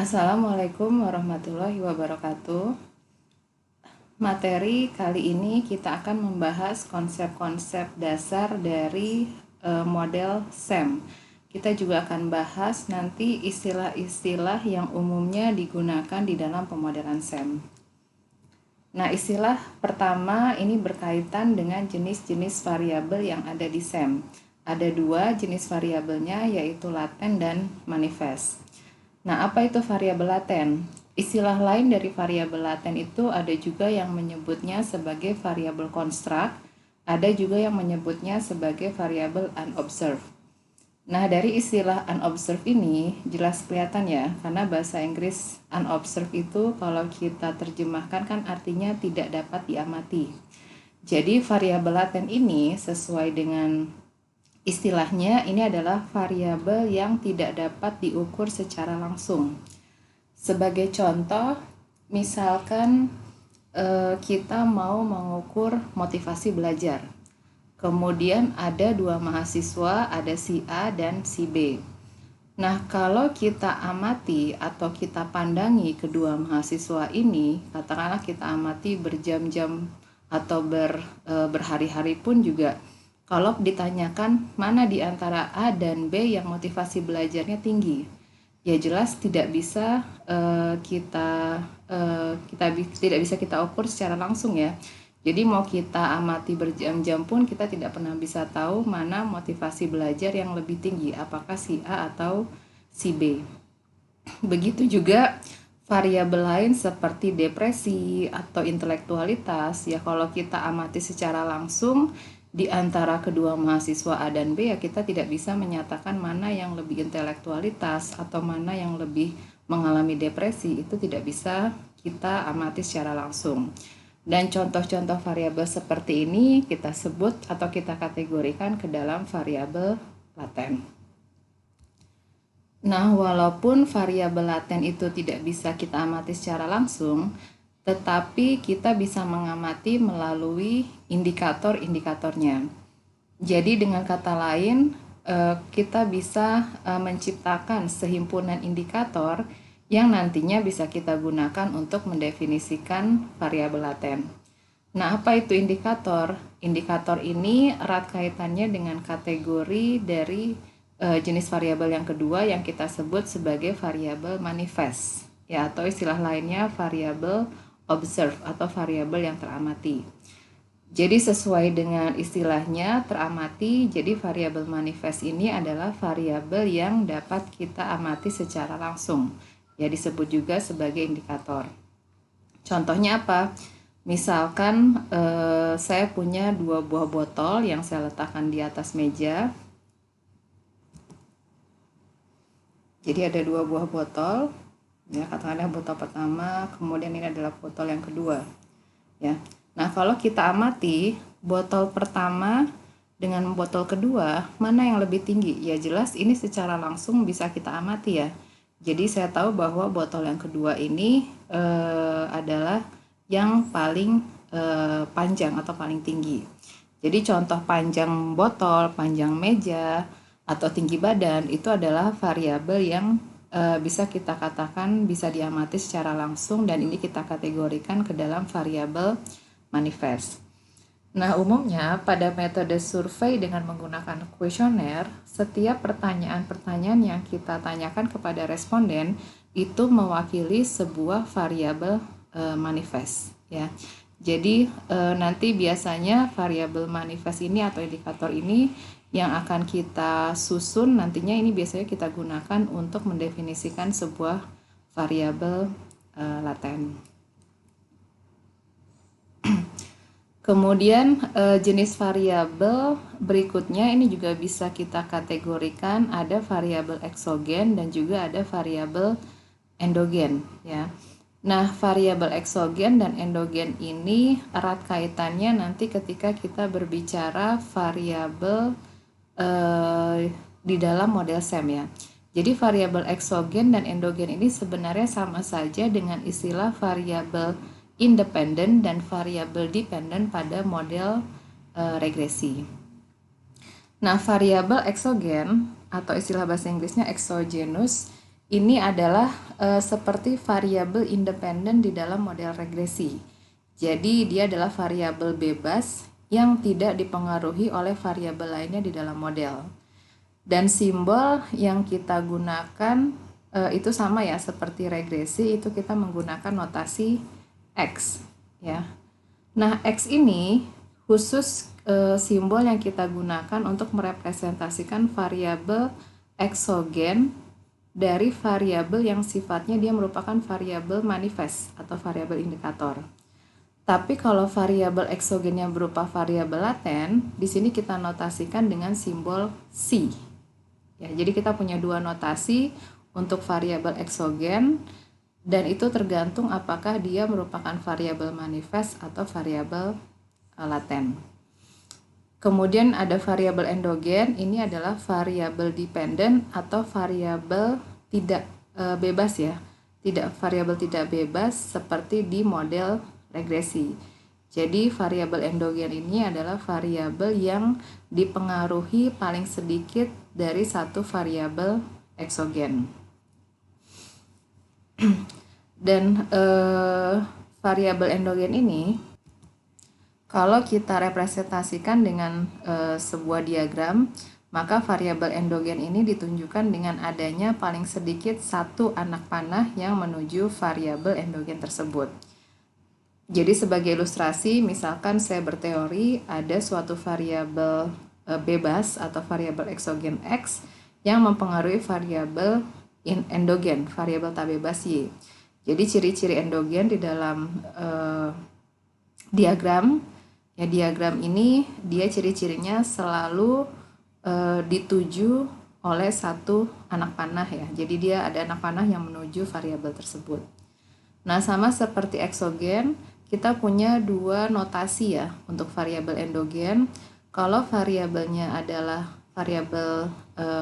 Assalamualaikum warahmatullahi wabarakatuh. Materi kali ini kita akan membahas konsep-konsep dasar dari model SEM. Kita juga akan bahas nanti istilah-istilah yang umumnya digunakan di dalam pemodelan SEM. Nah, istilah pertama ini berkaitan dengan jenis-jenis variabel yang ada di SEM. Ada dua jenis variabelnya, yaitu laten dan manifest. Nah, apa itu variabel laten? Istilah lain dari variabel laten itu ada juga yang menyebutnya sebagai variabel construct, ada juga yang menyebutnya sebagai variabel unobserved. Nah, dari istilah unobserved ini jelas kelihatan ya, karena bahasa Inggris unobserved itu kalau kita terjemahkan kan artinya tidak dapat diamati. Jadi variabel laten ini sesuai dengan istilahnya ini adalah variabel yang tidak dapat diukur secara langsung. Sebagai contoh, misalkan kita mau mengukur motivasi belajar. Kemudian ada dua mahasiswa, ada si A dan si B. Nah, kalau kita amati atau kita pandangi kedua mahasiswa ini, katakanlah kita amati berjam-jam atau berhari-hari pun juga, kalau ditanyakan mana di antara A dan B yang motivasi belajarnya tinggi, ya jelas tidak bisa tidak bisa kita ukur secara langsung ya. Jadi mau kita amati berjam-jam pun kita tidak pernah bisa tahu mana motivasi belajar yang lebih tinggi, apakah si A atau si B. Begitu juga variabel lain seperti depresi atau intelektualitas, ya kalau kita amati secara langsung di antara kedua mahasiswa A dan B, ya kita tidak bisa menyatakan mana yang lebih intelektualitas atau mana yang lebih mengalami depresi, itu tidak bisa kita amati secara langsung. Dan contoh-contoh variabel seperti ini kita sebut atau kita kategorikan ke dalam variabel laten. Nah, walaupun variabel laten itu tidak bisa kita amati secara langsung, tetapi kita bisa mengamati melalui indikator-indikatornya. Jadi dengan kata lain, kita bisa menciptakan sehimpunan indikator yang nantinya bisa kita gunakan untuk mendefinisikan variabel laten. Nah, apa itu indikator? Indikator ini erat kaitannya dengan kategori dari jenis variabel yang kedua yang kita sebut sebagai variabel manifest, ya, atau istilah lainnya variabel observed atau variabel yang teramati. Jadi sesuai dengan istilahnya teramati, jadi variabel manifest ini adalah variabel yang dapat kita amati secara langsung, ya disebut juga sebagai indikator. Contohnya apa? Misalkan saya punya dua buah botol yang saya letakkan di atas meja. Jadi ada dua buah botol, ya katakanlah botol pertama, kemudian ini adalah botol yang kedua, ya. Nah, kalau kita amati botol pertama dengan botol kedua, mana yang lebih tinggi? Ya jelas ini secara langsung bisa kita amati ya. Jadi saya tahu bahwa botol yang kedua ini adalah yang paling panjang atau paling tinggi. Jadi contoh panjang botol, panjang meja, atau tinggi badan itu adalah variabel yang bisa kita katakan bisa diamati secara langsung, dan ini kita kategorikan ke dalam variabel manifest. Nah, umumnya pada metode survei dengan menggunakan kuesioner, setiap pertanyaan-pertanyaan yang kita tanyakan kepada responden itu mewakili sebuah variabel manifest, ya. Jadi nanti biasanya variabel manifest ini atau indikator ini yang akan kita susun nantinya ini biasanya kita gunakan untuk mendefinisikan sebuah variabel laten. Kemudian jenis variabel berikutnya ini juga bisa kita kategorikan, ada variabel eksogen dan juga ada variabel endogen, ya. Nah, variabel eksogen dan endogen ini erat kaitannya nanti ketika kita berbicara variabel di dalam model SEM, ya. Jadi variabel eksogen dan endogen ini sebenarnya sama saja dengan istilah variabel independen dan variabel dependen pada model regresi. Nah, variabel eksogen atau istilah bahasa Inggrisnya exogenous ini adalah seperti variabel independen di dalam model regresi. Jadi dia adalah variabel bebas yang tidak dipengaruhi oleh variabel lainnya di dalam model. Dan simbol yang kita gunakan itu sama ya, seperti regresi, itu kita menggunakan notasi X ya. Nah, X ini khusus simbol yang kita gunakan untuk merepresentasikan variabel eksogen dari variabel yang sifatnya dia merupakan variabel manifest atau variabel indikator. Tapi kalau variabel eksogennya berupa variabel laten, di sini kita notasikan dengan simbol C. Ya, jadi kita punya dua notasi untuk variabel eksogen, dan itu tergantung apakah dia merupakan variabel manifest atau variabel laten. Kemudian ada variabel endogen, ini adalah variabel dependent atau variabel tidak bebas ya. Variabel tidak bebas seperti di model regresi. Jadi variabel endogen ini adalah variabel yang dipengaruhi paling sedikit dari satu variabel eksogen. Dan variabel endogen ini kalau kita representasikan dengan sebuah diagram, maka variabel endogen ini ditunjukkan dengan adanya paling sedikit satu anak panah yang menuju variabel endogen tersebut. Jadi sebagai ilustrasi, misalkan saya berteori ada suatu variabel bebas atau variabel eksogen X yang mempengaruhi variabel endogen, variabel tak bebas Y. Jadi ciri-ciri endogen di dalam diagram ini dia ciri-cirinya selalu dituju oleh satu anak panah ya. Jadi dia ada anak panah yang menuju variabel tersebut. Nah, sama seperti eksogen, kita punya dua notasi ya untuk variabel endogen. Kalau variabelnya adalah variabel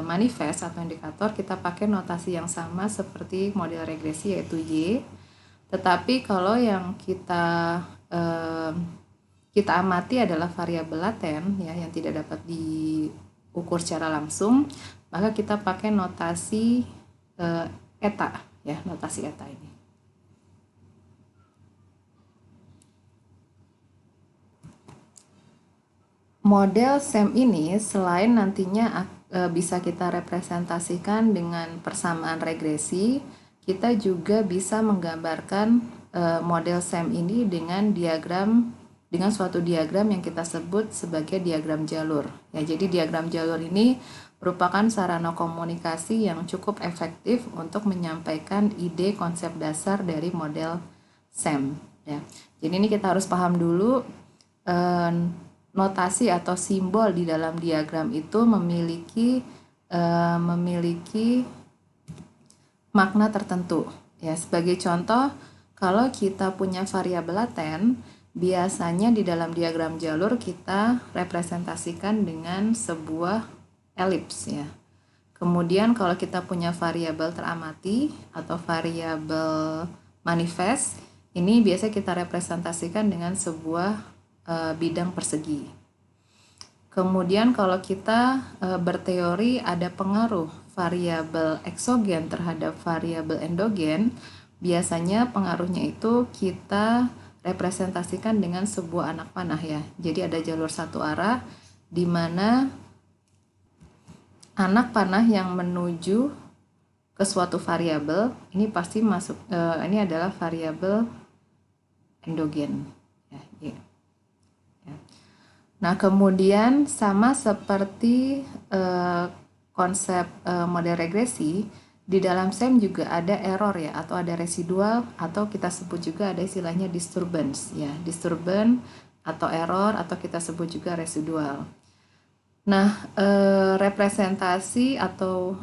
manifest atau indikator, kita pakai notasi yang sama seperti model regresi yaitu Y. Tetapi kalau yang kita amati adalah variabel laten ya, yang tidak dapat diukur secara langsung, maka kita pakai notasi eta ya, notasi eta ini. Model SEM ini selain nantinya bisa kita representasikan dengan persamaan regresi, kita juga bisa menggambarkan model SEM ini dengan suatu diagram yang kita sebut sebagai diagram jalur. Ya, jadi diagram jalur ini merupakan sarana komunikasi yang cukup efektif untuk menyampaikan ide konsep dasar dari model SEM. Ya, jadi ini kita harus paham dulu notasi atau simbol di dalam diagram itu memiliki makna tertentu. Ya, sebagai contoh, kalau kita punya variabel laten, biasanya di dalam diagram jalur kita representasikan dengan sebuah elips ya. Kemudian kalau kita punya variabel teramati atau variabel manifest, ini biasa kita representasikan dengan sebuah bidang persegi. Kemudian kalau kita berteori ada pengaruh variabel eksogen terhadap variabel endogen, biasanya pengaruhnya itu kita representasikan dengan sebuah anak panah ya. Jadi ada jalur satu arah di mana anak panah yang menuju ke suatu variabel ini pasti masuk ini adalah variabel endogen ya. Nah, kemudian sama seperti konsep model regresi, di dalam SEM juga ada error ya, atau ada residual, atau kita sebut juga ada istilahnya disturbance ya, disturbance atau error, atau kita sebut juga residual. Nah, representasi atau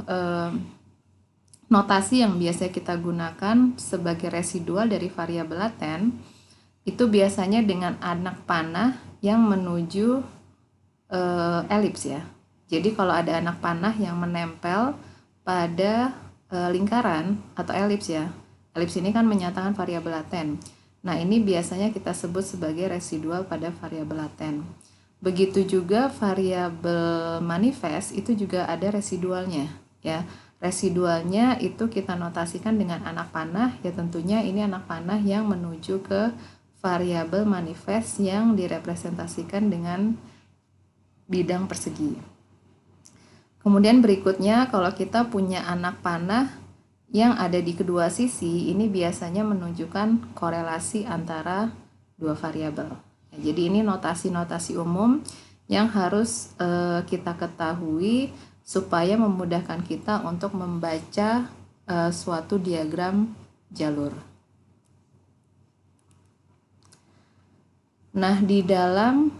notasi yang biasa kita gunakan sebagai residual dari variabel laten itu biasanya dengan anak panah yang menuju elips ya. Jadi kalau ada anak panah yang menempel pada lingkaran atau elips ya. Elips ini kan menyatakan variabel laten. Nah, ini biasanya kita sebut sebagai residual pada variabel laten. Begitu juga variabel manifest itu juga ada residualnya ya. Residualnya itu kita notasikan dengan anak panah, ya tentunya ini anak panah yang menuju ke variabel manifest yang direpresentasikan dengan bidang persegi. Kemudian berikutnya kalau kita punya anak panah yang ada di kedua sisi, ini biasanya menunjukkan korelasi antara dua variabel. Jadi ini notasi-notasi umum yang harus kita ketahui supaya memudahkan kita untuk membaca suatu diagram jalur. Nah, di dalam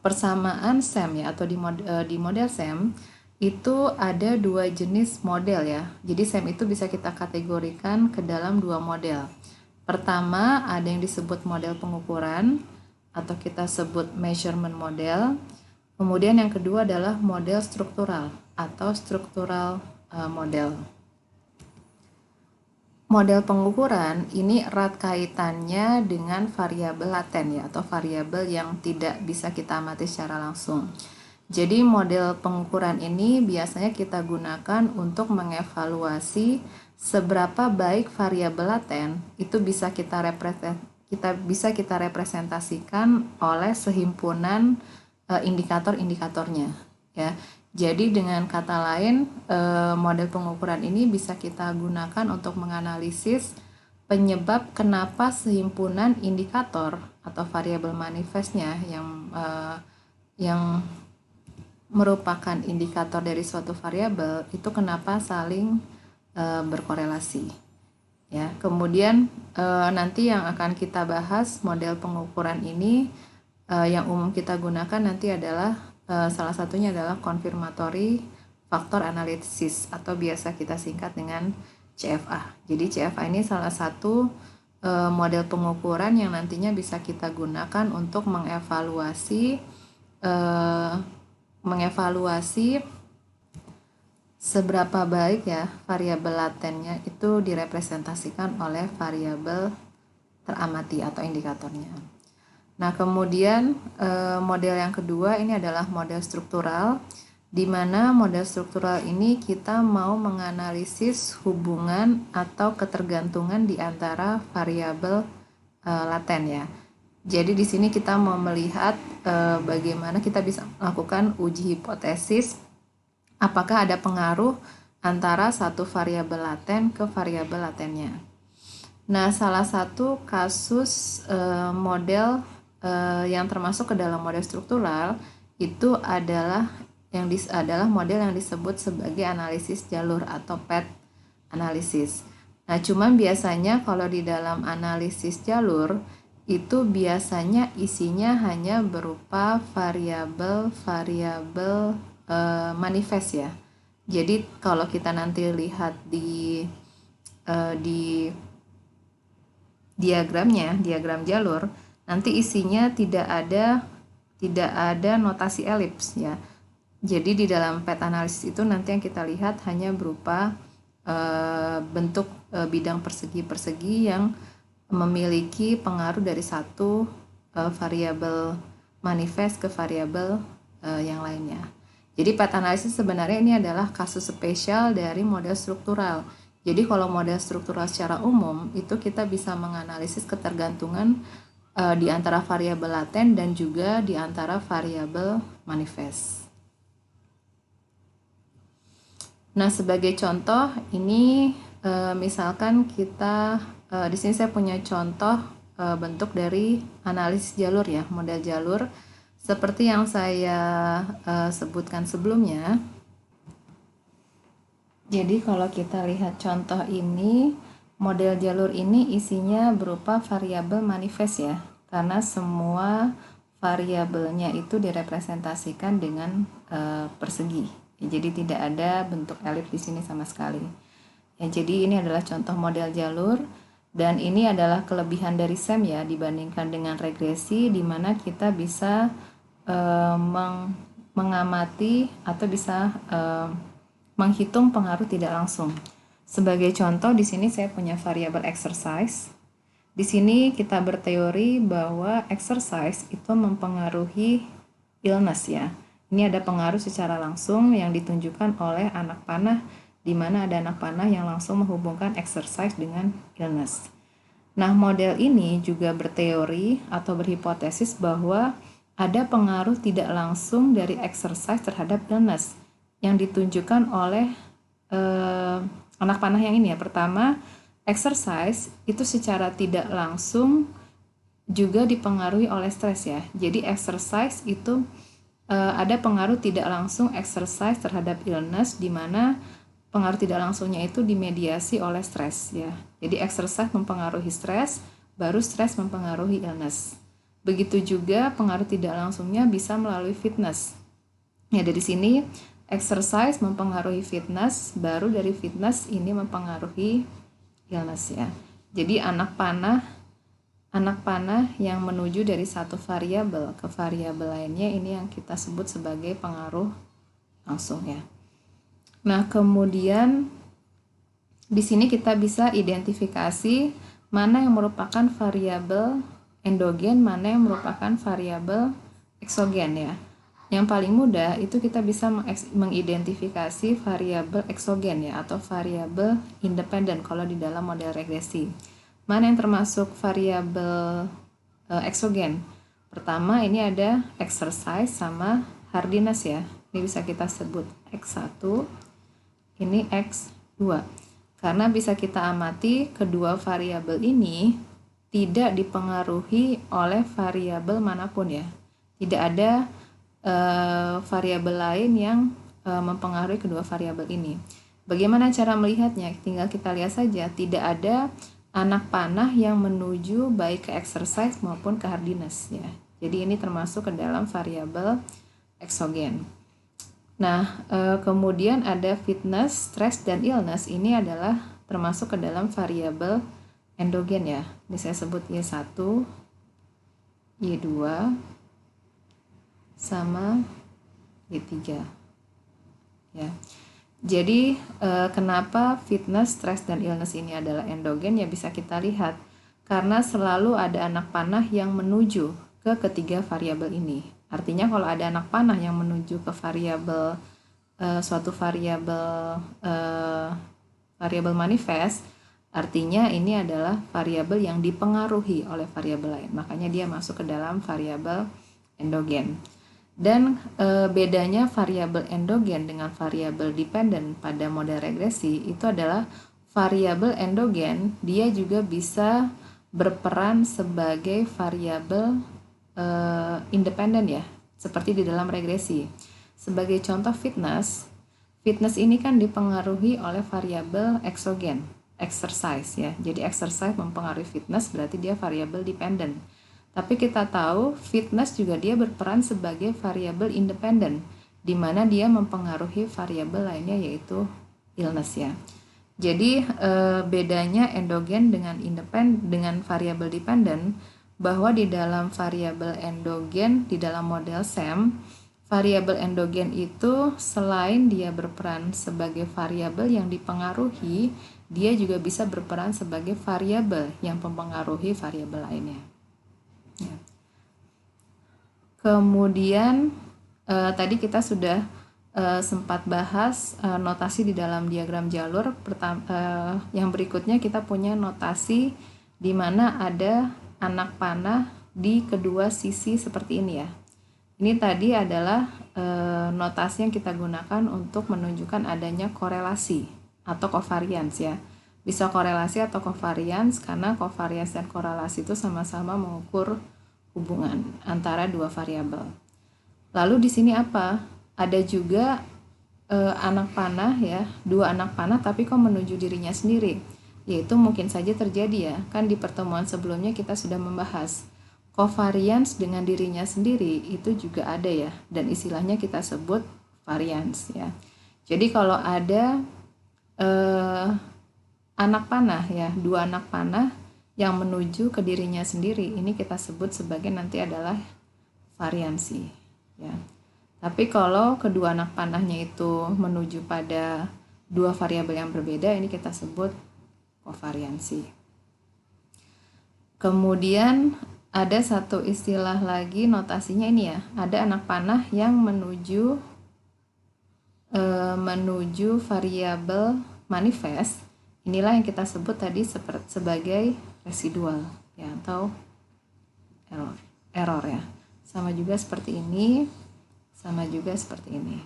persamaan SEM ya, atau di model SEM itu ada dua jenis model ya. Jadi SEM itu bisa kita kategorikan ke dalam dua model. Pertama, ada yang disebut model pengukuran atau kita sebut measurement model. Kemudian yang kedua adalah model struktural atau structural model. Model pengukuran ini erat kaitannya dengan variabel laten ya, atau variabel yang tidak bisa kita amati secara langsung. Jadi model pengukuran ini biasanya kita gunakan untuk mengevaluasi seberapa baik variabel laten itu bisa kita representasikan oleh sehimpunan indikator-indikatornya ya. Jadi dengan kata lain, model pengukuran ini bisa kita gunakan untuk menganalisis penyebab kenapa sehimpunan indikator atau variabel manifestnya yang merupakan indikator dari suatu variabel itu kenapa saling berkorelasi. Ya, kemudian nanti yang akan kita bahas model pengukuran ini yang umum kita gunakan nanti adalah salah satunya adalah confirmatory factor analysis atau biasa kita singkat dengan CFA. Jadi CFA ini salah satu model pengukuran yang nantinya bisa kita gunakan untuk mengevaluasi seberapa baik ya variabel latennya itu direpresentasikan oleh variabel teramati atau indikatornya. Nah, kemudian model yang kedua ini adalah model struktural, di mana model struktural ini kita mau menganalisis hubungan atau ketergantungan di antara variabel laten ya. Jadi di sini kita mau melihat bagaimana kita bisa melakukan uji hipotesis apakah ada pengaruh antara satu variabel laten ke variabel latennya. Nah, salah satu kasus model yang termasuk ke dalam model struktural itu adalah model yang disebut sebagai analisis jalur atau path analisis. Nah, cuman biasanya kalau di dalam analisis jalur itu biasanya isinya hanya berupa variabel manifest ya. Jadi kalau kita nanti lihat di diagram jalur, nanti isinya tidak ada notasi elips ya. Jadi di dalam path analysis itu nanti yang kita lihat hanya berupa bentuk bidang persegi-persegi yang memiliki pengaruh dari satu variabel manifest ke variabel yang lainnya. Jadi path analysis sebenarnya ini adalah kasus spesial dari model struktural. Jadi kalau model struktural secara umum itu kita bisa menganalisis ketergantungan di antara variabel laten dan juga di antara variabel manifest. Nah, sebagai contoh ini misalkan kita di sini saya punya contoh bentuk dari analisis jalur ya, model jalur seperti yang saya sebutkan sebelumnya. Jadi kalau kita lihat contoh ini, model jalur ini isinya berupa variabel manifest ya, karena semua variabelnya itu direpresentasikan dengan persegi. Jadi tidak ada bentuk elips di sini sama sekali. Ya, jadi ini adalah contoh model jalur dan ini adalah kelebihan dari SEM ya dibandingkan dengan regresi, di mana kita bisa mengamati atau bisa menghitung pengaruh tidak langsung. Sebagai contoh di sini saya punya variabel exercise. Di sini kita berteori bahwa exercise itu mempengaruhi illness ya. Ini ada pengaruh secara langsung yang ditunjukkan oleh anak panah di mana ada anak panah yang langsung menghubungkan exercise dengan illness. Nah, model ini juga berteori atau berhipotesis bahwa ada pengaruh tidak langsung dari exercise terhadap illness yang ditunjukkan oleh anak panah yang ini ya. Pertama, exercise itu secara tidak langsung juga dipengaruhi oleh stres ya. Jadi exercise itu ada pengaruh tidak langsung exercise terhadap illness, di mana pengaruh tidak langsungnya itu dimediasi oleh stres ya. Jadi exercise mempengaruhi stres, baru stres mempengaruhi illness. Begitu juga pengaruh tidak langsungnya bisa melalui fitness. Ya, dari sini exercise mempengaruhi fitness, baru dari fitness ini mempengaruhi illness ya. Jadi anak panah yang menuju dari satu variabel ke variabel lainnya, ini yang kita sebut sebagai pengaruh langsung ya. Nah, kemudian di sini kita bisa identifikasi mana yang merupakan variabel endogen, mana yang merupakan variabel eksogen ya. Yang paling mudah itu kita bisa mengidentifikasi variabel eksogen ya, atau variabel independen kalau di dalam model regresi. Mana yang termasuk variabel eksogen? Pertama, ini ada exercise sama hardiness ya. Ini bisa kita sebut X1, ini X2. Karena bisa kita amati kedua variabel ini tidak dipengaruhi oleh variabel manapun ya. Tidak ada variabel lain yang mempengaruhi kedua variabel ini. Bagaimana cara melihatnya? Tinggal kita lihat saja, tidak ada anak panah yang menuju baik ke exercise maupun ke hardiness ya. Jadi ini termasuk ke dalam variabel eksogen. Nah, kemudian ada fitness, stress, dan illness. Ini adalah termasuk ke dalam variabel endogen ya. Ini saya sebut Y1, Y2, sama Y3 ya. Jadi kenapa fitness, stress, dan illness ini adalah endogen ya, bisa kita lihat karena selalu ada anak panah yang menuju ke ketiga variabel ini. Artinya kalau ada anak panah yang menuju ke variabel suatu variabel manifest, artinya ini adalah variabel yang dipengaruhi oleh variabel lain. Makanya dia masuk ke dalam variabel endogen. Dan bedanya variabel endogen dengan variabel dependent pada model regresi itu adalah variabel endogen dia juga bisa berperan sebagai variabel independen ya, seperti di dalam regresi. Sebagai contoh fitness ini kan dipengaruhi oleh variabel eksogen, exercise ya. Jadi exercise mempengaruhi fitness, berarti dia variabel dependent. Tapi kita tahu fitness juga dia berperan sebagai variabel independen, di mana dia mempengaruhi variabel lainnya yaitu illness ya. Jadi bedanya endogen dengan variabel dependent, bahwa di dalam variabel endogen di dalam model SEM, variabel endogen itu selain dia berperan sebagai variabel yang dipengaruhi, dia juga bisa berperan sebagai variabel yang mempengaruhi variabel lainnya. Ya. Kemudian tadi kita sudah sempat bahas notasi di dalam diagram jalur. Yang berikutnya kita punya notasi di mana ada anak panah di kedua sisi seperti ini ya. Ini tadi adalah notasi yang kita gunakan untuk menunjukkan adanya korelasi atau covariance ya. Bisa korelasi atau covariance karena covariance dan korelasi itu sama-sama mengukur hubungan antara dua variabel. Lalu di sini apa? Ada juga anak panah ya, dua anak panah tapi kok menuju dirinya sendiri. Yaitu mungkin saja terjadi ya. Kan di pertemuan sebelumnya kita sudah membahas covariance dengan dirinya sendiri itu juga ada ya, dan istilahnya kita sebut variance ya. Jadi kalau ada anak panah ya, dua anak panah yang menuju ke dirinya sendiri, ini kita sebut sebagai nanti adalah variansi ya. Tapi kalau kedua anak panahnya itu menuju pada dua variabel yang berbeda, ini kita sebut kovariansi. Kemudian ada satu istilah lagi notasinya ini ya, ada anak panah yang menuju menuju variabel manifest, inilah yang kita sebut tadi sebagai residual ya, atau error ya. Sama juga seperti ini, sama juga seperti ini.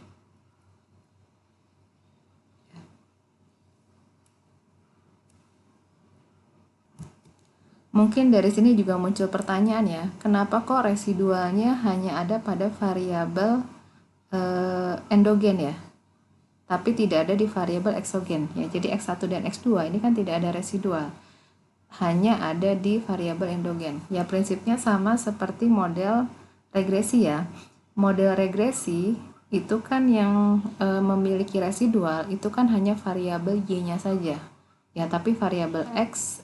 Mungkin dari sini juga muncul pertanyaan ya, kenapa kok residualnya hanya ada pada variabel endogen ya, tapi tidak ada di variabel eksogen ya. Jadi X1 dan X2 ini kan tidak ada residual, hanya ada di variabel endogen. Ya prinsipnya sama seperti model regresi ya. Model regresi itu kan yang memiliki residual itu kan hanya variabel Y-nya saja. Ya, tapi variabel X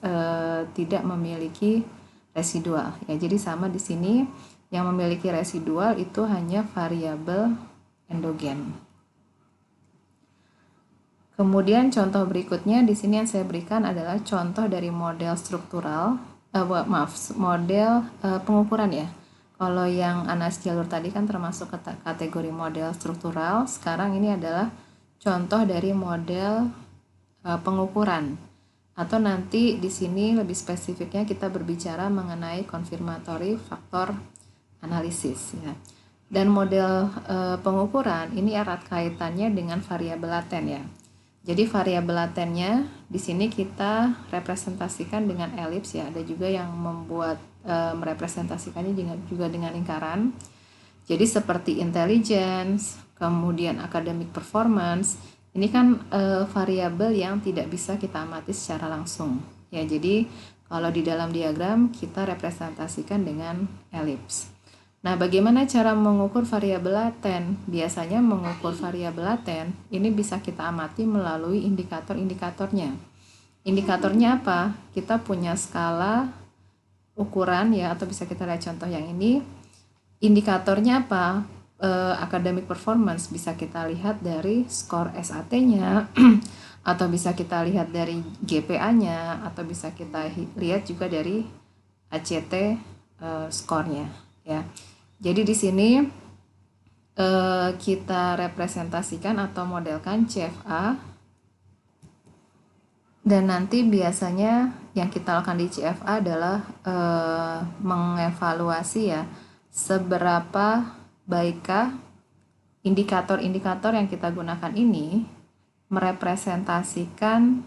tidak memiliki residual. Ya, jadi sama di sini yang memiliki residual itu hanya variabel endogen. Kemudian contoh berikutnya di sini yang saya berikan adalah contoh dari model struktural, model pengukuran ya. Kalau yang Anas jalur tadi kan termasuk kategori model struktural, sekarang ini adalah contoh dari model pengukuran. Atau nanti di sini lebih spesifiknya kita berbicara mengenai confirmatory factor analysis ya. Dan model pengukuran ini erat kaitannya dengan variabel laten ya. Jadi variabel latennya di sini kita representasikan dengan elips ya. Ada juga yang membuat merepresentasikannya juga dengan lingkaran. Jadi seperti intelligence, kemudian academic performance, ini kan variabel yang tidak bisa kita amati secara langsung. Ya, jadi kalau di dalam diagram kita representasikan dengan elips. Nah, bagaimana cara mengukur variabel laten? Biasanya mengukur variabel laten ini bisa kita amati melalui indikator-indikatornya. Indikatornya apa? Kita punya skala ukuran ya, atau bisa kita lihat contoh yang ini. Indikatornya apa? Academic performance bisa kita lihat dari skor SAT-nya atau bisa kita lihat dari GPA-nya atau bisa kita lihat juga dari ACT skornya ya. Jadi di sini kita representasikan atau modelkan CFA, dan nanti biasanya yang kita lakukan di CFA adalah mengevaluasi ya seberapa baikkah indikator-indikator yang kita gunakan ini merepresentasikan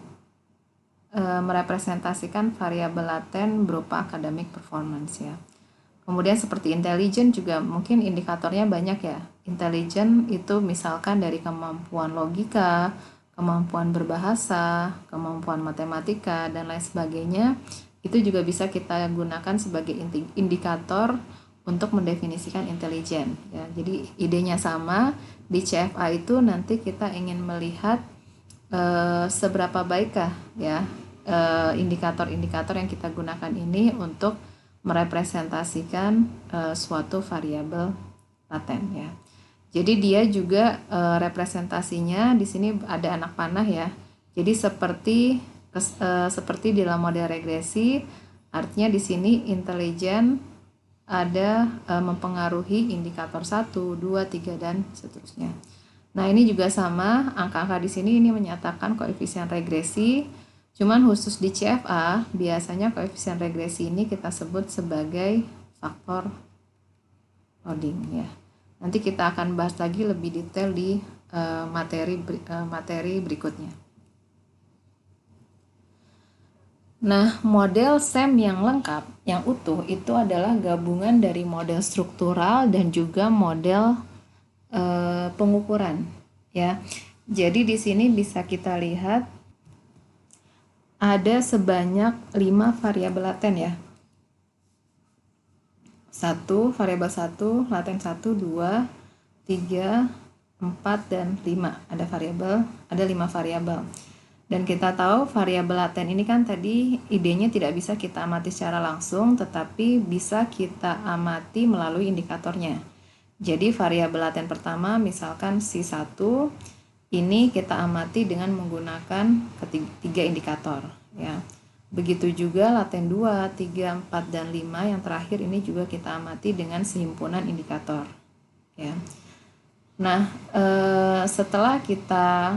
variabel laten berupa academic performance ya. Kemudian seperti intelligence juga mungkin indikatornya banyak ya. Intelligence itu misalkan dari kemampuan logika, kemampuan berbahasa, kemampuan matematika, dan lain sebagainya. Itu juga bisa kita gunakan sebagai indikator untuk mendefinisikan intelijen ya. Jadi idenya sama, di CFA itu nanti kita ingin melihat seberapa baikkah ya indikator-indikator yang kita gunakan ini untuk merepresentasikan suatu variabel laten ya. Jadi dia juga representasinya di sini ada anak panah ya. Jadi seperti di dalam model regresi, artinya di sini intelijen ada mempengaruhi indikator 1, 2, 3 dan seterusnya. Nah, ini juga sama, angka-angka di sini ini menyatakan koefisien regresi. Cuman khusus di CFA, biasanya koefisien regresi ini kita sebut sebagai faktor loading ya. Nanti kita akan bahas lagi lebih detail di materi berikutnya. Nah, model SEM yang lengkap, yang utuh itu adalah gabungan dari model struktural dan juga model pengukuran ya. Jadi di sini bisa kita lihat ada sebanyak 5 variabel laten ya. 1, variabel 1, laten 1, 2, 3, 4, dan 5. Ada 5 variabel. Dan kita tahu variabel laten ini kan tadi idenya tidak bisa kita amati secara langsung, tetapi bisa kita amati melalui indikatornya. Jadi variabel laten pertama misalkan C1, ini kita amati dengan menggunakan ketiga indikator ya. Begitu juga laten 2, 3, 4, dan 5 yang terakhir ini juga kita amati dengan sehimpunan indikator ya. Nah, setelah kita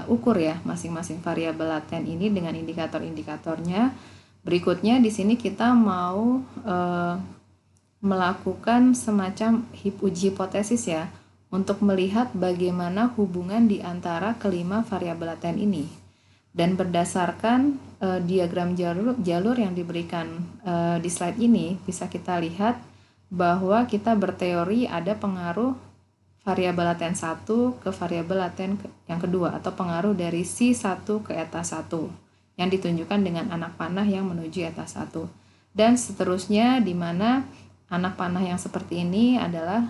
ukur ya masing-masing variabel laten ini dengan indikator-indikatornya. Berikutnya di sini kita mau melakukan semacam uji hipotesis ya untuk melihat bagaimana hubungan di antara kelima variabel laten ini. Dan berdasarkan diagram jalur yang diberikan di slide ini bisa kita lihat bahwa kita berteori ada pengaruh variabel laten 1 ke variabel laten yang kedua atau pengaruh dari C1 ke eta 1 yang ditunjukkan dengan anak panah yang menuju eta 1 dan seterusnya, di mana anak panah yang seperti ini adalah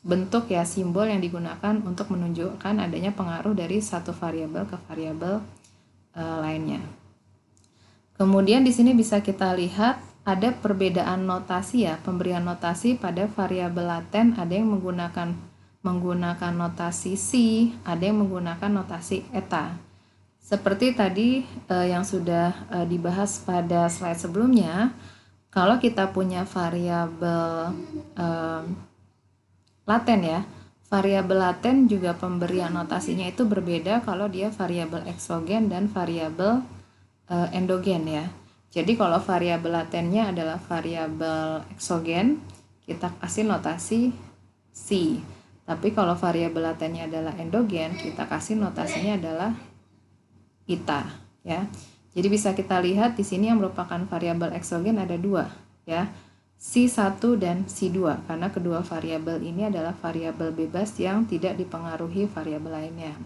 bentuk ya simbol yang digunakan untuk menunjukkan adanya pengaruh dari satu variabel ke variabel lainnya. Kemudian di sini bisa kita lihat ada perbedaan notasi ya, pemberian notasi pada variabel laten, ada yang menggunakan notasi C, ada yang menggunakan notasi eta. Seperti tadi yang sudah dibahas pada slide sebelumnya, kalau kita punya variabel laten ya, variabel laten juga pemberian notasinya itu berbeda kalau dia variabel eksogen dan variabel endogen ya. Jadi kalau variabel latennya adalah variabel eksogen, kita kasih notasi C. Tapi kalau variabel latennya adalah endogen, kita kasih notasinya adalah eta ya. Jadi bisa kita lihat di sini yang merupakan variabel eksogen ada dua ya. C1 dan C2 karena kedua variabel ini adalah variabel bebas yang tidak dipengaruhi variabel lainnya.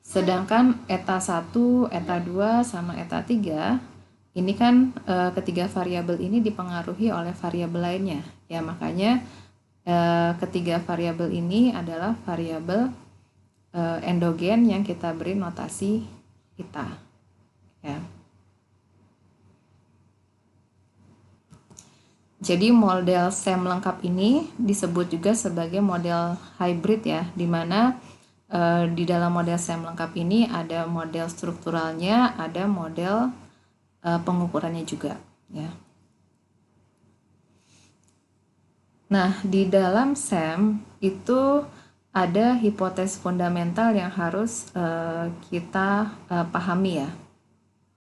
Sedangkan eta 1, eta 2 sama eta 3 ini kan ketiga variabel ini dipengaruhi oleh variabel lainnya ya, makanya ketiga variabel ini adalah variabel endogen yang kita beri notasi eta ya. Jadi model SEM lengkap ini disebut juga sebagai model hybrid ya, di mana di dalam model SEM lengkap ini ada model strukturalnya, ada model pengukurannya juga ya. Nah, di dalam SEM itu ada hipotesis fundamental yang harus kita pahami ya.